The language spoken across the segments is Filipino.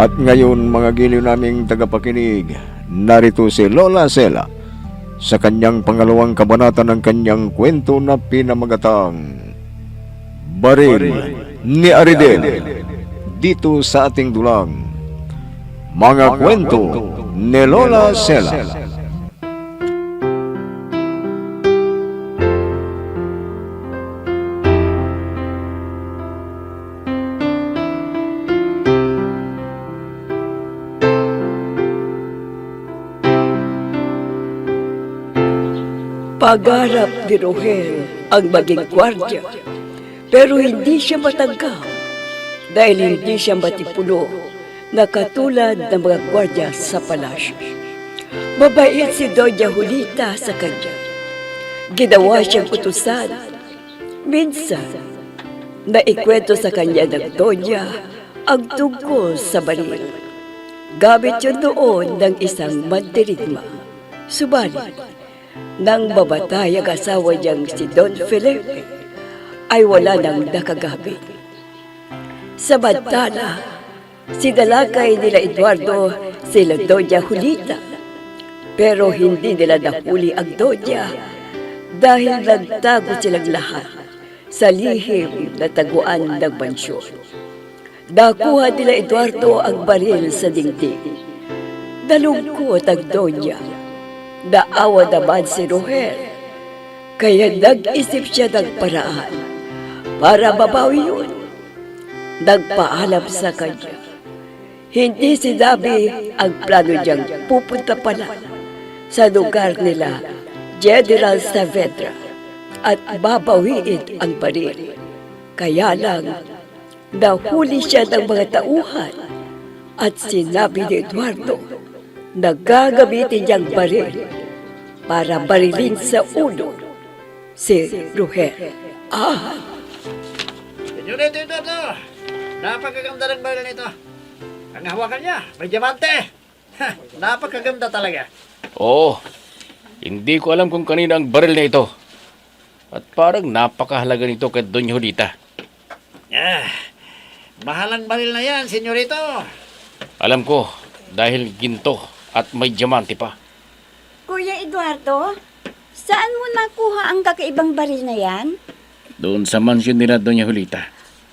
At ngayon mga giliw naming tagapakinig, narito si Lola Sela sa kanyang pangalawang kabanata ng kanyang kwento na pinamagatang Baril ni Aridel, dito sa ating dulang Mga Kwento ni Lola Sela. Pangarap ni Rohel ang maging gwardya, pero hindi siya matanggap dahil hindi siya matipulo na katulad ng mga gwardya sa palasyo. Mabait si Doña Julita sa kanya. Ginawa siyang utusan. Minsan, naikwento sa kanya ng Doña ang tungkol sa baril. Gamit yun noon ng isang mandirigma. Subalit, nang mamatay ang asawa niyang si Don Felipe, ay wala nang nakagamit. Samantala, sinalakay nila Eduardo sila Doña Julita, pero hindi nila nahuli ang Doña dahil nagtago silang lahat sa lihim na taguan ng mansyon. Nakuha nila Eduardo ang baril sa dingding. Nalungkot ang Doña. Naawa naman si Rohel, kaya nag-isip siya ng paraan para mabawi yun. Nagpaalam sa kanya. Hindi sinabi ang plano niyang pupunta pala sa lugar nila, General Saavedra, at babawiin ang baril. Kaya lang, nahuli siya ng mga tauhan at sinabi ni Eduardo na gagamitin niyang baril para barilin sa ulo si Rohel. Senyorito Eduardo, napakaganda ng baril nito. Ang hawakan niya, may diamante. Napakaganda talaga. Oo, hindi ko alam kung kanino ang baril na ito. At parang napakahalaga nito kay Doña Julita. Mahalang baril na yan, senyorito. Alam ko, dahil ginto at may diamante pa. Kuya Eduardo, saan mo nakuha ang kakaibang baril na yan? Doon sa mansyon nila, Doña Julita.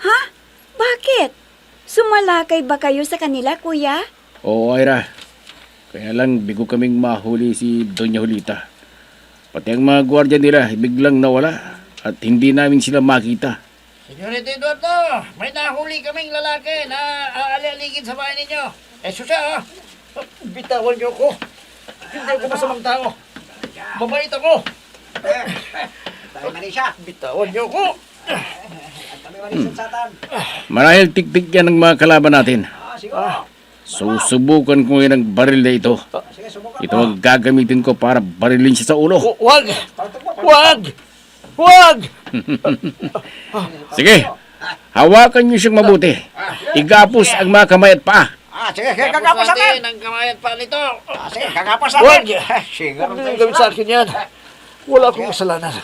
Ha? Bakit? Sumalakay ba kayo sa kanila, kuya? Oo, Ira. Kaya lang bigo kaming mahuli si Doña Julita. Pati ang mga gwardiya nila biglang nawala at hindi namin sila makita. Senyorito Eduardo, may nahuli kaming lalaki na aali-aligid sa bahay ninyo. Siya, bitawan niyo ko. Hindi ako masamang tao. Mabait ako. Tayo mali siya. Bitawan niyo ko. Marahil tiktik yan ng mga kalaban natin. Susubukan ko ngayon ang baril na ito. Ito ang gagamitin ko para barilin siya sa ulo. Wag! Wag! Wag! Sige, hawakan niyo siyang mabuti. Igapos ang mga kamay at paa. Sige, kagapos natin ang kamay at paa nito. Sige, kagapos natin. Wag! Huwag niyo gawin sa akin yan. Wala akong kasalanan.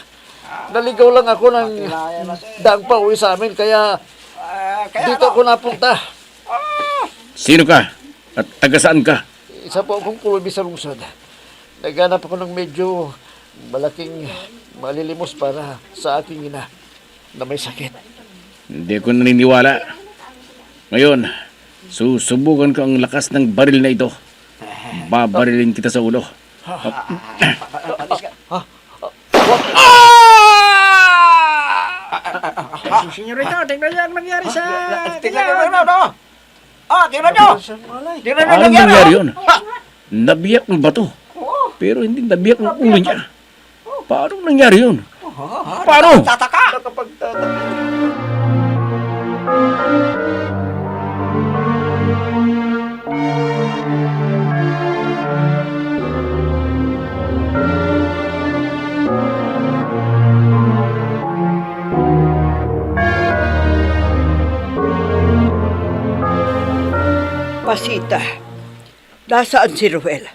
Naligaw lang ako ng daang pa uwi sa amin, kaya dito ako napunta. Sino ka? At taga saan ka? Isa po akong pulubi sa lungsod. Naghanap ako ng medyo malaking malilimos para sa aking ina na may sakit. Hindi ko naniniwala. Ngayon, susubukan ko ang lakas ng baril na ito. Babarilin kita sa ulo. Senyorito, tingnan niyo ang nangyari sa... Tingnan nyo! Tingnan nyo! Tingnan nyo Anong nangyari yun? Nabiyak ng bato. Pero hindi nabiyak ng ulo niya. Paano nangyari yun? Paano? Tataka! Pasita, nasaan si Rohel?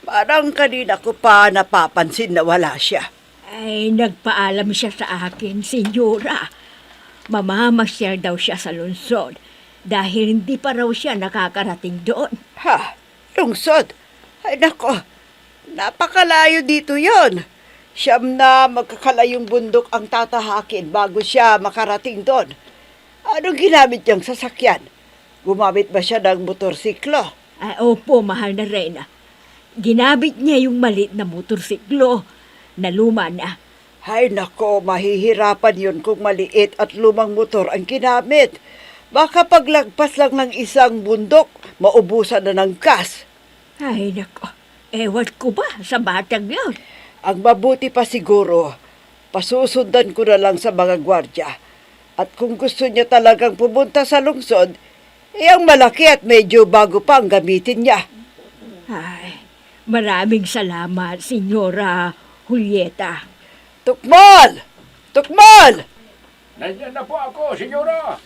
Parang kanina ko pa napapansin na wala siya. Ay, nagpaalam siya sa akin, senyora. Mamamasyal daw siya sa lungsod dahil hindi pa raw siya nakakarating doon. Ha? Lungsod? Ay nako, napakalayo dito yon. Siyam na magkakalayong bundok ang tatahakin bago siya makarating doon. Anong ginamit niyang sasakyan? Gumamit ba siya ng motorsiklo? Ay, opo, mahal na Reyna. Ginamit niya yung maliit na motorsiklo na luma na. Ay nako, mahihirapan yun kung maliit at lumang motor ang ginamit. Baka paglagpas lang ng isang bundok, maubusan na ng gas. Ay, nako. Ewan ko ba sa batang yun? Ang mabuti pa siguro, pasusundan ko na lang sa mga gwardya. At kung gusto niya talagang pumunta sa lungsod, ang malaki at medyo bago pa ang gamitin niya. Ay, maraming salamat, Senyora Julieta. Tukmal! Tukmal! Nandiyan na po ako, senyora.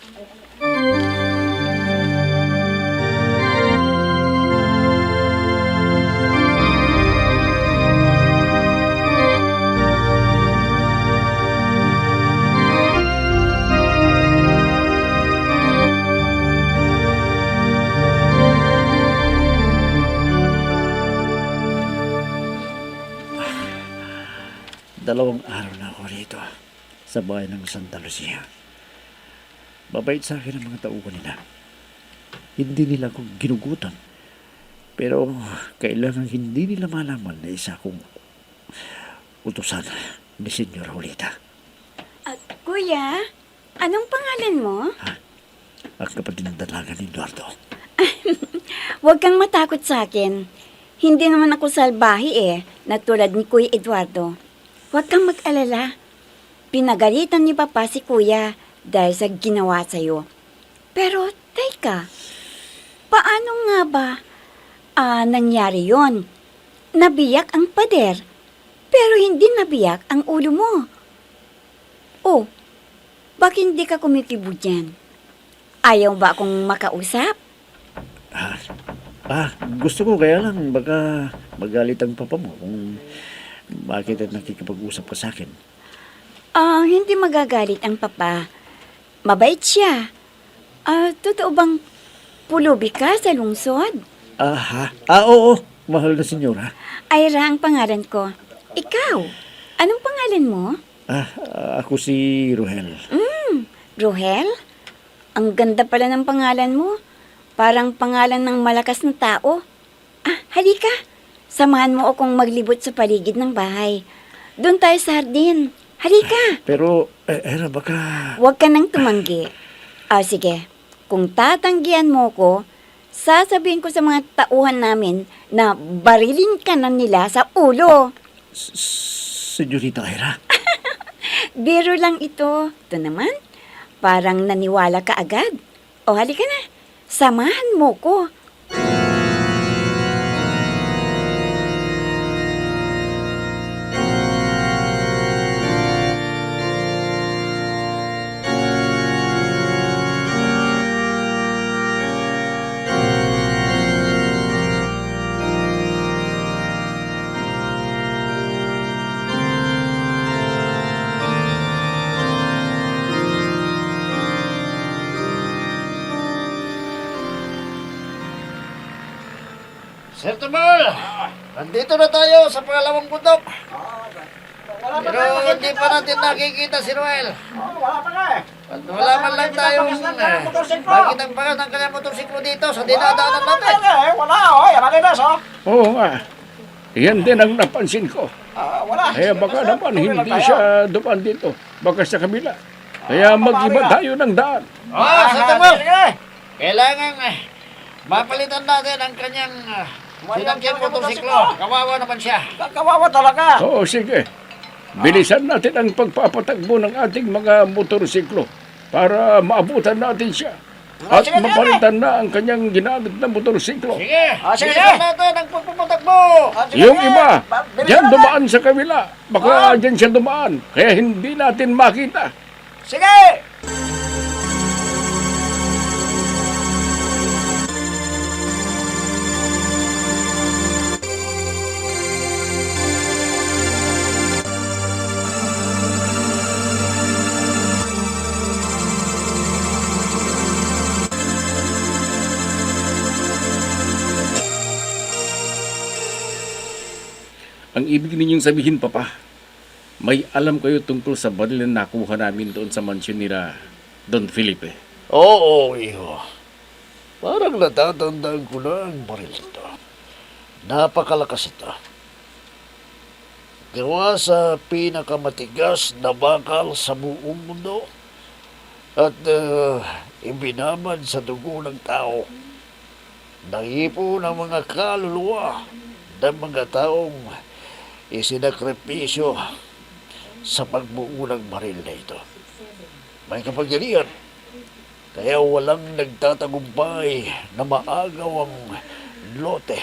Dalawang araw na ako rito sa bahay ng Santa Lucia. Mabait sa akin ang mga tauhan nila. Hindi nila ako ginugutan. Pero kailangan hindi nila malaman na isa akong utusan ni Senyor Julieta. Kuya, anong pangalan mo? Ang kapatid ng dalaga ni Eduardo. Huwag kang matakot sa akin. Hindi naman ako salbahi na tulad ni Kuya Eduardo. Huwag kang mag-alala. Pinagalitan ni Papa si Kuya dahil sa ginawa sa'yo. Pero, teka, paano nga ba nangyari yon? Nabiyak ang pader, pero hindi nabiyak ang ulo mo. Oh, bakit hindi ka kumikibo dyan? Ayaw ba akong makausap? Gusto ko kaya lang baka magalit ang papa mo kung bakit at nakikipag-usap ka sa akin. Hindi magagalit ang papa. Mabait siya. Totoo bang pulubi ka sa lungsod? Oo, mahal na senyora. Ira ang pangalan ko. Ikaw, anong pangalan mo? Ako si Rohel. Rohel? Ang ganda pala ng pangalan mo. Parang pangalan ng malakas na tao. Halika. Samahan mo akong maglibot sa paligid ng bahay. Doon tayo sa hardin. Halika. Pero, Era, baka... Huwag ka nang tumanggi. Sige. Kung tatanggihan mo ko, sasabihin ko sa mga tauhan namin na barilin ka na nila sa ulo. Senyorita Era. Biro lang ito. Ito naman, parang naniwala ka agad. Halika na. Samahan mo ko. Sir Tumal, nandito na tayo sa pangalawang bundok. Pero hindi pa natin nakikita si Ruel. Wala pa nga At wala man lang tayong bakit ang bagas ng kanyang motorsiklo dito sa dinadaanan natin. Wala, yan ang inas, Oo nga. Yan din ang napansin ko. Wala. Kaya baka naman hindi siya dumaan dito. Baka sa kabila. Kaya mag-iba tayo ng daan. Sir Tumal, kailangan mapalitan natin ang kanyang sinakyan motorsiklo. Kawawa naman siya. Kawawa talaga. Oo, sige. Bilisan natin ang pagpapatakbo ng ating mga motorsiklo para maabutan natin siya. At Sige, mapalitan na ang kanyang ginamit na motorsiklo. Sige, Sige. bilisan natin ang pagpapatakbo. Yung iba, diyan dumaan sa kabila. Baka diyan siya dumaan. Kaya hindi natin makita. Sige! ibig ninyong sabihin, Papa? May alam kayo tungkol sa baril na nakuha namin doon sa mansyon nila Don Felipe. Oo, iho. Parang natatandaan ko na ang baril ito. Napakalakas ito. Gawa sa pinakamatigas na bakal sa buong mundo at ibinamad sa dugo ng tao. Nahipo ng mga kaluluwa ng mga taong isinakripisyo sa pagbuo ng baril na ito. May kapangyarihan, kaya walang nagtatagumpay na maagaw ang lote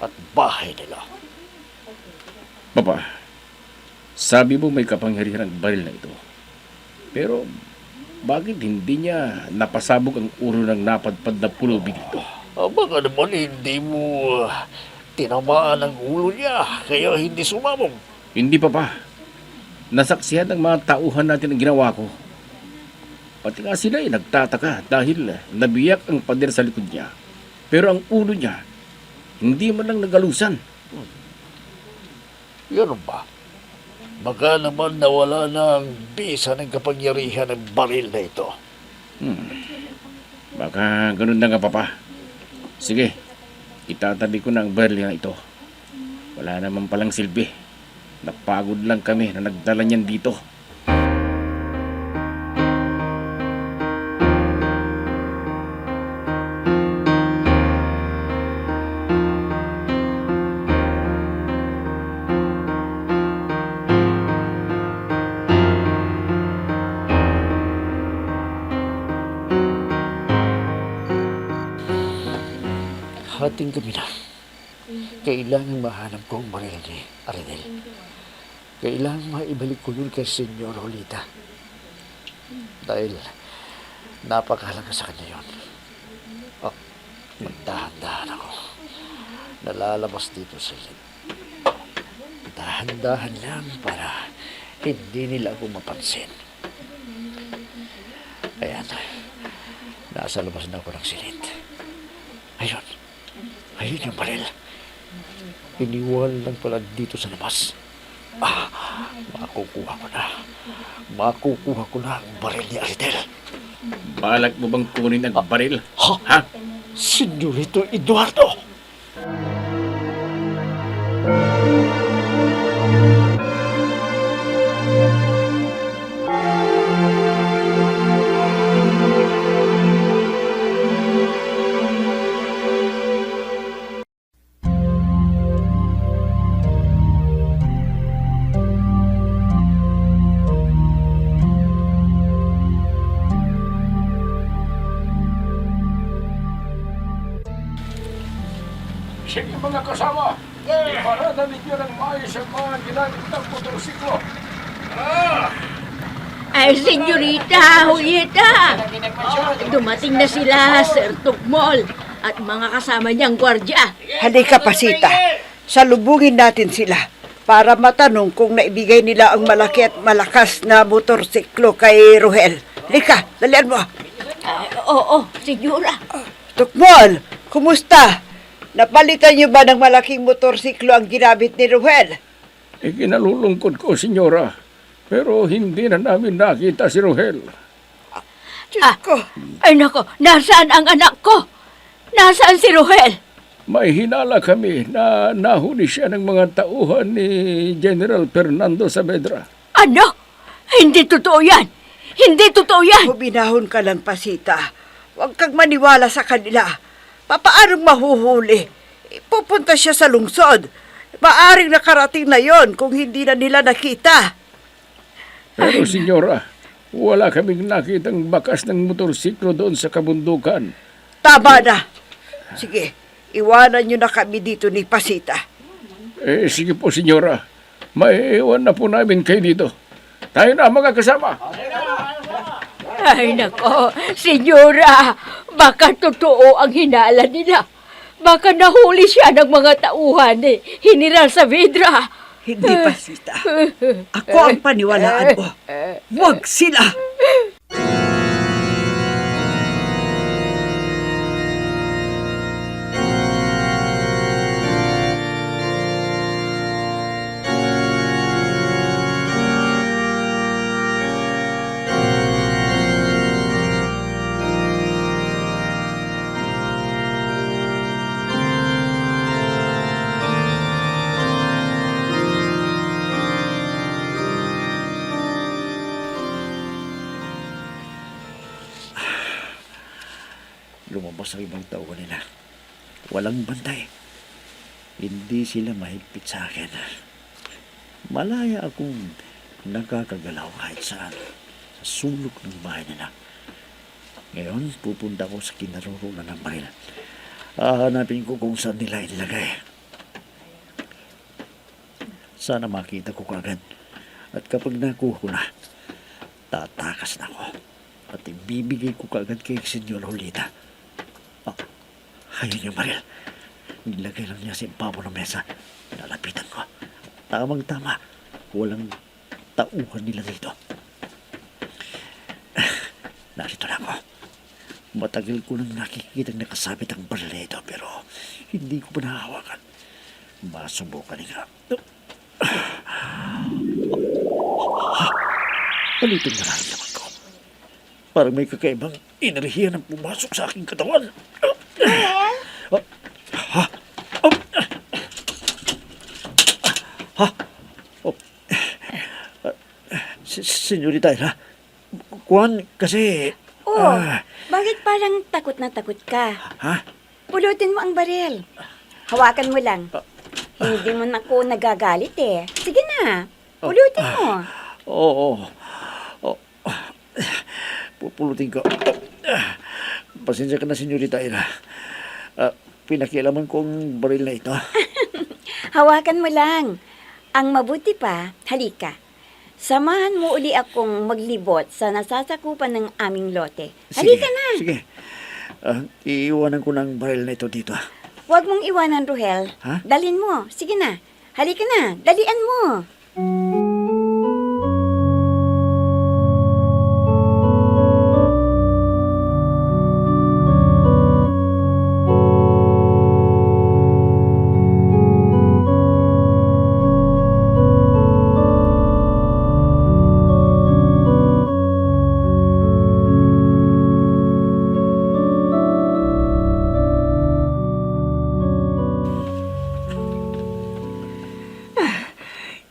at bahay nila. Papa, sabi mo may kapangyarihan ang baril na ito. Pero bakit hindi niya napasabog ang ulo ng napadpad na pulubig ito? Baka naman hindi mo tinamaan ang ulo niya, kaya hindi sumabog. Hindi, Papa. Nasaksihan ng mga tauhan natin ang ginawa ko. Pati nga sila ay nagtataka dahil nabiyak ang pader sa likod niya. Pero ang ulo niya, hindi man lang nagalusan. Yan ba? Baka naman nawala na ang bisa ng kapangyarihan ng baril na ito. Baka ganun na nga, Papa. Sige, itatabi ko na ang baril na ito. Wala naman palang silbi. Napagod lang kami na nagdala niyan dito. Hating gabi na. Kailangan mahanap ko ang baril ni Aridel. Kailangan maibalik ko yun kay Senyor Julita. Dahil napakahalaga sa kanya yun. Oh, magdahan-dahan ako. Nalalabas dito sa ilid. Dahan-dahan lang para hindi nila ako mapansin. Ayan. Nasa labas na ako ng silid. Ayun. Ayun yung baril. Iniwan lang pala dito sa labas. Makukuha ko na. Makukuha ko na ang baril ni Aridel. Balak mo bang kunin ang baril? Ha? Ha? Senyorito Eduardo! Sige mga kasama, iparada ninyo ng maayos ang mga ginamit ng motorsiklo. Ay, Senyorita, Julieta! Dumating na sila, Sir Tugmol, at mga kasama niyang gwardya. Halika, Pasita. Salubungin natin sila para matanong kung naibigay nila ang malaki at malakas na motorsiklo kay Rohel. Halika, dalian mo. Oo, Senyora. Tukmol, kumusta? Napalitan niyo ba ng malaking motorsiklo ang ginamit ni Rohel? Kinalulungkot ko, Senyora. Pero hindi na namin nakita si Rohel. Diyos ko. Ay nako, nasaan ang anak ko? Nasaan si Rohel? May hinala kami na nahuli siya ng mga tauhan ni General Fernando Saavedra. Ano? Hindi totoo yan! Hindi totoo yan! Huminahon ka lang, Pasita. Huwag kang maniwala sa kanila. Papaanong mahuhuli? Pupunta siya sa lungsod. Maaring nakarating na yon kung hindi na nila nakita. Pero, Senyora, wala kaming nakitang bakas ng motorsiklo doon sa kabundukan. Tama na. Sige, iwanan niyo na kami dito ni Pasita. Sige po, Senyora. Maiiwan na po namin kayo dito. Tayo na, mga kasama. Ay nako, Senyora, baka totoo ang hinala nila. Baka nahuli siya ng mga tauhan ni General Saavedra. Hindi, Pasita. Ako ang paniwalaan mo. Huwag sila. lumabas ang ibang tao nila. Walang bantay. Hindi sila mahigpit sa akin. Malaya akong nakakagalaw kahit saan sa sulok ng bahay nila. Ngayon, pupunta ko sa kinaroroonan ng baril. Hahanapin ko kung saan nila inilagay. Sana makita ko kagad. At kapag nakuha ko na, tatakas na ako. At ibibigay ko kagad kay Senyor Julita. Ayun yung baril. Nilagay lang niya sa ibabaw ng mesa. Nalapitan ko. Tamang-tama. Walang tauhan nila dito. Narito na ako. Matagal ko nang nakikita nakasabit ang baril na ito, pero hindi ko pa nahawakan. Masubukan nga. Ano itong nararamdaman ko? Parang may kakaibang enerhiya na pumasok sa aking katawan. Senyorita Ella, Juan, kasi... Oh, bakit parang takot na takot ka? Ha? Pulutin mo ang baril. Hawakan mo lang. Hindi mo na ako nagagalit eh. Sige na, pulutin mo. Oo. Pupulutin ko. Pasensya ka na, Senyorita Ella. Pinakialaman ko ang baril na ito. Hawakan mo lang. Ang mabuti pa, halika. Samahan mo uli akong maglibot sa nasasakupan ng aming lote. Halika na. Sige. Iiwanan ko ng baril na ito dito. Huwag mong iwanan, Rohel. Ha? Dalhin mo. Sige na. Halika na. Dalian mo.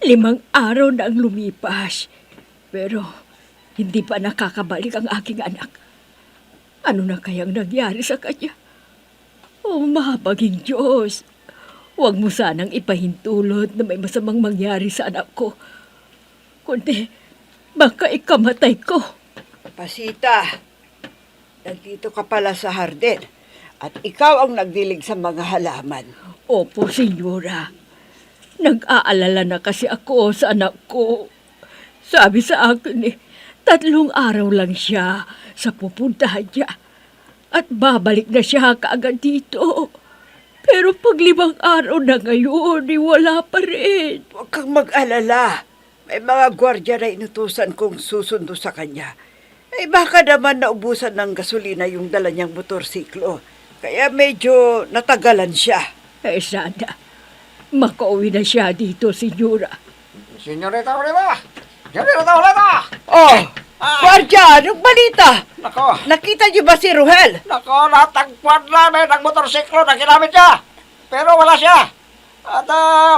Limang araw na ang lumipas. Pero hindi pa nakakabalik ang aking anak. Ano na kayang nangyari sa kanya? Oh, mahabaging Diyos. Huwag mo sanang ipahintulot na may masamang mangyari sa anak ko. Kundi, baka ikamatay ko. Pasita, nandito ka pala sa hardin at ikaw ang nagdilig sa mga halaman. Opo, senyora. Nag-aalala na kasi ako sa anak ko. Sabi sa akin 3 araw lang siya sa pupuntahan niya. At babalik na siya kaagad dito. Pero pag 5 araw na ngayon, wala pa rin. Huwag kang mag-alala. May mga gwardya na inutusan kong susundo sa kanya. Baka naman naubusan ng gasolina yung dala niyang motorsiklo. Kaya medyo natagalan siya. Sana, makauwi na siya dito, senyora. Senyorita Julita! Senyorita Julita! Oh, gwardya, anong balita? Nako! Nakita niyo ba si Rohel? Nako, natagpuan namin ang motorsiklo na ginamit niya. Pero wala siya. At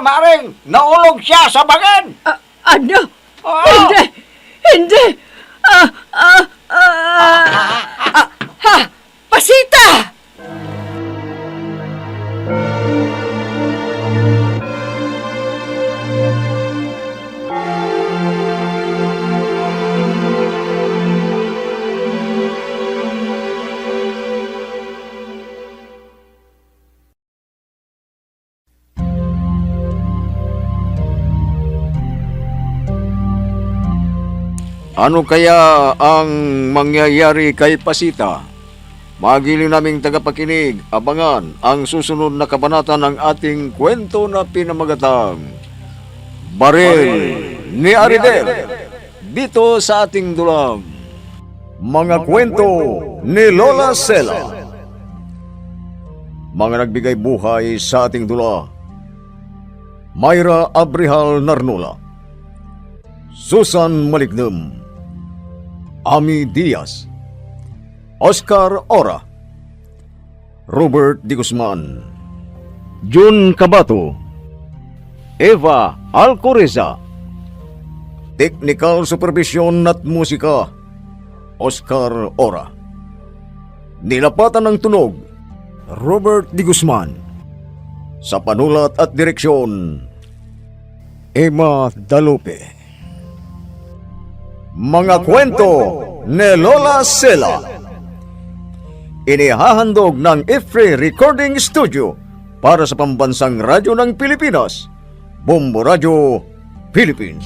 maaring naulog siya sa bangin. Ano? Oo. Hindi! Hindi! Ha! Pasita! Ano kaya ang mangyayari kay Pasita? Magiling naming tagapakinig, abangan ang susunod na kabanata ng ating kwento na pinamagatang Baril ni Aridel, dito sa ating dulang Mga Kwento ni Lola Sela. Mga nagbigay buhay sa ating dula: Myra Abrihal Narnula, Susan Malignem, Ami Diaz, Oscar Ora, Robert Di Guzman, Jun Cabato, Eva Alcoreza. Technical Supervision at Musika, Oscar Ora. Nilapatan ng tunog, Robert D. Guzman. Sa panulat at direksyon, Emma Dalupe. Mga kwento ni Lola Sela. Inihahandog ng IFRI Recording Studio para sa pambansang radyo ng Pilipinas, Bombo Radio, Philippines.